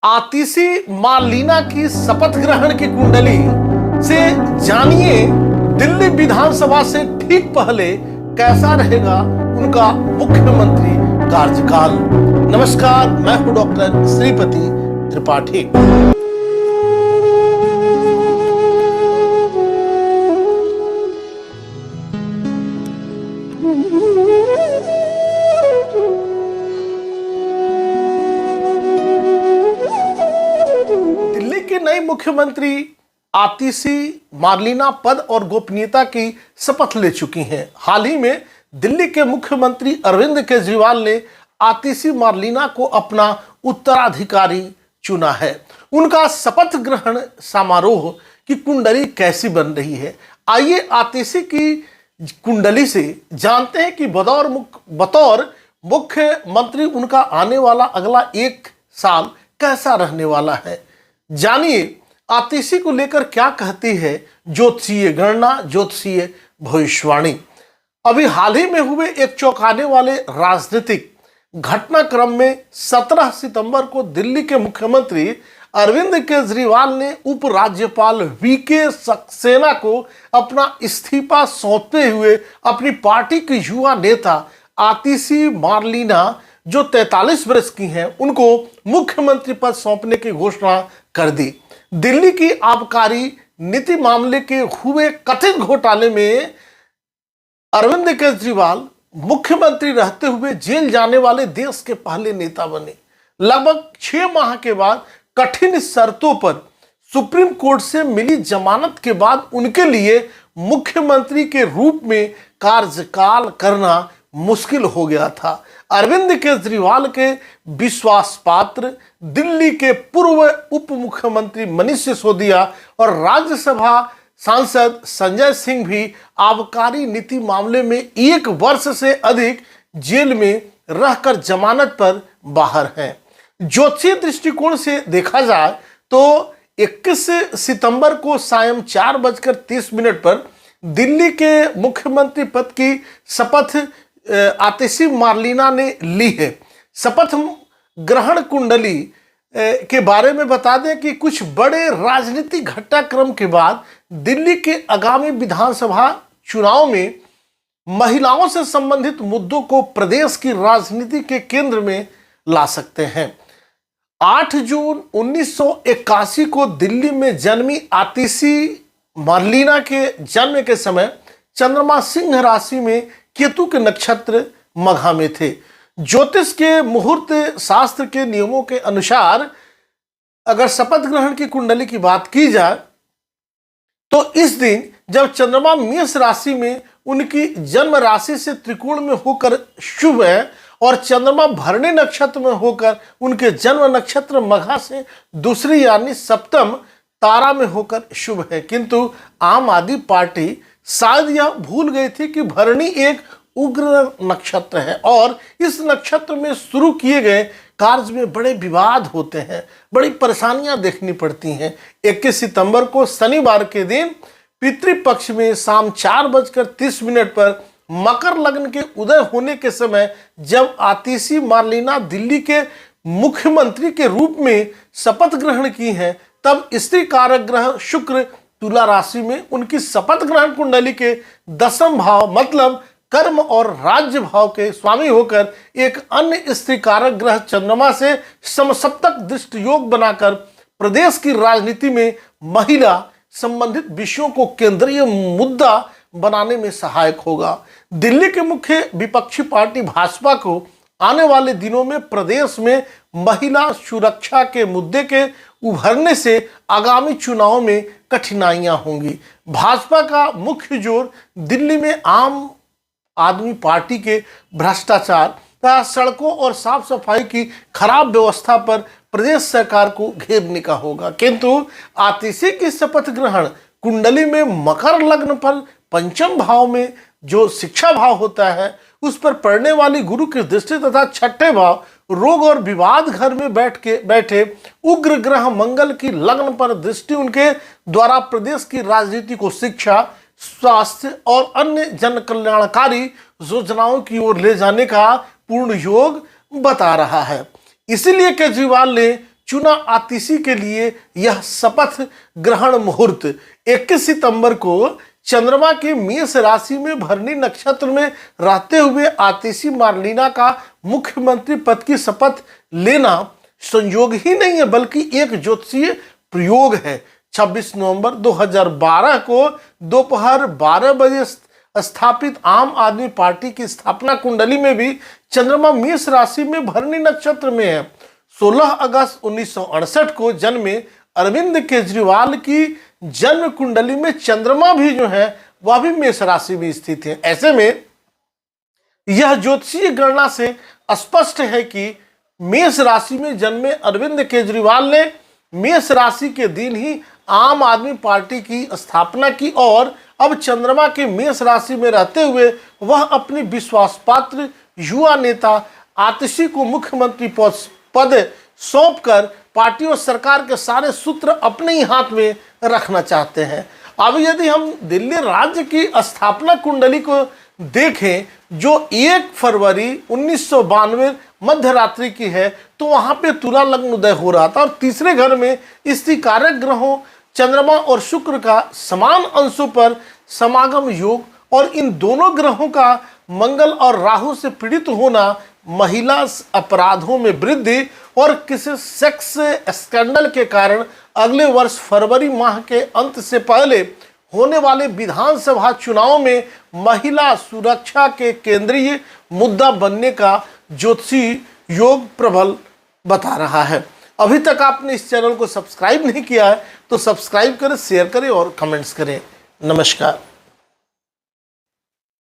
आतिशी मार्लिना की शपथ ग्रहण की कुंडली से जानिए दिल्ली विधानसभा से ठीक पहले कैसा रहेगा उनका मुख्यमंत्री कार्यकाल। नमस्कार, मैं हूं डॉक्टर श्रीपति त्रिपाठी। नई मुख्यमंत्री आतिशी मार्लिना पद और गोपनीयता की शपथ ले चुकी हैं। हाल ही में दिल्ली के मुख्यमंत्री अरविंद केजरीवाल ने आतिशी मार्लिना को अपना उत्तराधिकारी चुना है। उनका शपथ ग्रहण समारोह की कुंडली कैसी बन रही है, आइए आतिशी की कुंडली से जानते हैं कि बतौर मुख्यमंत्री उनका आने वाला अगला एक साल कैसा रहने वाला है। जानिए आतिशी को लेकर क्या कहती है ज्योतिषीय गणना, ज्योतिषीय भविष्यवाणी। अभी हाल ही में हुए एक चौंकाने वाले राजनीतिक घटनाक्रम में 17 सितंबर को दिल्ली के मुख्यमंत्री अरविंद केजरीवाल ने उपराज्यपाल वीके सक्सेना को अपना इस्तीफा सौंपते हुए अपनी पार्टी की युवा नेता आतिशी मार्लिना जो 43 वर्ष की हैं उनको मुख्यमंत्री पद सौंपने की घोषणा कर दी। दिल्ली की आबकारी नीति मामले के हुए कथित घोटाले में अरविंद केजरीवाल मुख्यमंत्री रहते हुए जेल जाने वाले देश के पहले नेता बने। लगभग 6 माह के बाद कठिन शर्तों पर सुप्रीम कोर्ट से मिली जमानत के बाद उनके लिए मुख्यमंत्री के रूप में कार्यकाल करना मुश्किल हो गया था। अरविंद केजरीवाल के विश्वास पात्र दिल्ली के पूर्व उप मुख्यमंत्री मनीष सिसोदिया और राज्यसभा सांसद संजय सिंह भी आबकारी नीति मामले में 1 वर्ष से अधिक जेल में रहकर जमानत पर बाहर हैं। ज्योतिषीय दृष्टिकोण से देखा जाए तो 21 सितंबर को सायं 4:30 पर दिल्ली के मुख्यमंत्री पद की शपथ आतिशी मार्लिना ने ली है। शपथ ग्रहण कुंडली के बारे में बता दें कि कुछ बड़े राजनीतिक घटनाक्रम के बाद दिल्ली के आगामी विधानसभा चुनाव में महिलाओं से संबंधित मुद्दों को प्रदेश की राजनीति के केंद्र में ला सकते हैं। 8 जून 1981 को दिल्ली में जन्मी आतिशी मार्लिना के जन्म के समय चंद्रमा सिंह राशि में केतु के नक्षत्र मघा में थे। ज्योतिष के मुहूर्त शास्त्र के नियमों के अनुसार अगर शपथ ग्रहण की कुंडली की बात की जाए तो इस दिन जब चंद्रमा मेष राशि में उनकी जन्म राशि से त्रिकोण में होकर शुभ है और चंद्रमा भरणी नक्षत्र में होकर उनके जन्म नक्षत्र मघा से दूसरी यानी सप्तम तारा में होकर शुभ है। किंतु आम आदमी पार्टी शायद यह भूल गई थी कि भरणी एक उग्र नक्षत्र है और इस नक्षत्र में शुरू किए गए कार्य में बड़े विवाद होते हैं, बड़ी परेशानियां देखनी पड़ती हैं। 21 सितंबर को शनिवार के दिन पितृपक्ष में शाम 4:30 पर मकर लग्न के उदय होने के समय जब आतिशी मार्लिना दिल्ली के मुख्यमंत्री के रूप में शपथ ग्रहण की है तब स्त्री कारक ग्रह शुक्र तुला राशि में उनकी शपथ ग्रहण कुंडली के 10वें भाव मतलब कर्म और राज्य भाव के स्वामी होकर एक अन्य स्त्री कारक ग्रह चंद्रमा से समसप्तक दृष्टि योग बनाकर प्रदेश की राजनीति में महिला संबंधित विषयों को केंद्रीय मुद्दा बनाने में सहायक होगा। दिल्ली के मुख्य विपक्षी पार्टी भाजपा को आने वाले दिनों में प्रदेश में महिला सुरक्षा के मुद्दे के उभरने से आगामी चुनाव में कठिनाइयां होंगी। भाजपा का मुख्य जोर दिल्ली में आम आदमी पार्टी के भ्रष्टाचार तथा सड़कों और साफ सफाई की खराब व्यवस्था पर प्रदेश सरकार को घेरने का होगा। किंतु आतिशी की शपथ ग्रहण कुंडली में मकर लग्न पर पंचम भाव में जो शिक्षा भाव होता है उस पर पड़ने वाली गुरु की दृष्टि तथा 6ठे भाव रोग और विवाद घर में बैठे उग्र ग्रह मंगल की लग्न पर दृष्टि उनके द्वारा प्रदेश की राजनीति को शिक्षा, स्वास्थ्य और अन्य जन कल्याणकारी योजनाओं की ओर ले जाने का पूर्ण योग बता रहा है। इसीलिए केजरीवाल ने चुना आतिशी के लिए यह शपथ ग्रहण मुहूर्त 21 सितंबर को चंद्रमा के मेष राशि में भरणी नक्षत्र में रहते हुए आतिशी मार्लिना का मुख्यमंत्री पद की शपथ लेना संयोग ही नहीं है बल्कि एक ज्योतिषीय प्रयोग है। 26 नवंबर 2012 को दोपहर 12 बजे स्थापित आम आदमी पार्टी की स्थापना कुंडली में भी चंद्रमा मेष राशि में भरणी नक्षत्र में है। 16 अगस्त 1968 को जन्मे अरविंद केजरीवाल की जन्म कुंडली में चंद्रमा भी जो है वह भी मेष राशि में स्थित है। ऐसे में यह ज्योतिषीय गणना से स्पष्ट है कि मेष राशि में जन्मे अरविंद केजरीवाल ने मेष राशि के दिन ही आम आदमी पार्टी की स्थापना की और अब चंद्रमा के मेष राशि में रहते हुए वह अपनी विश्वासपात्र युवा नेता आतिशी को मुख्यमंत्री पद सौंपकर पार्टी और सरकार के सारे सूत्र अपने ही हाथ में रखना चाहते हैं। अब यदि हम दिल्ली राज्य की स्थापना कुंडली को देखें जो 1 फरवरी 1992 मध्य रात्रि की है तो वहां पे तुला लग्न उदय हो रहा था और तीसरे घर में स्थिति कारक ग्रहों चंद्रमा और शुक्र का समान अंशों पर समागम योग और इन दोनों ग्रहों का मंगल और राहु से पीड़ित होना महिला अपराधों में वृद्धि और किसी सेक्स स्कैंडल के कारण अगले वर्ष फरवरी माह के अंत से पहले होने वाले विधानसभा चुनाव में महिला सुरक्षा के केंद्रीय मुद्दा बनने का ज्योतिषी योग प्रबल बता रहा है। अभी तक आपने इस चैनल को सब्सक्राइब नहीं किया है तो सब्सक्राइब करें, शेयर करें और कमेंट्स करें। नमस्कार।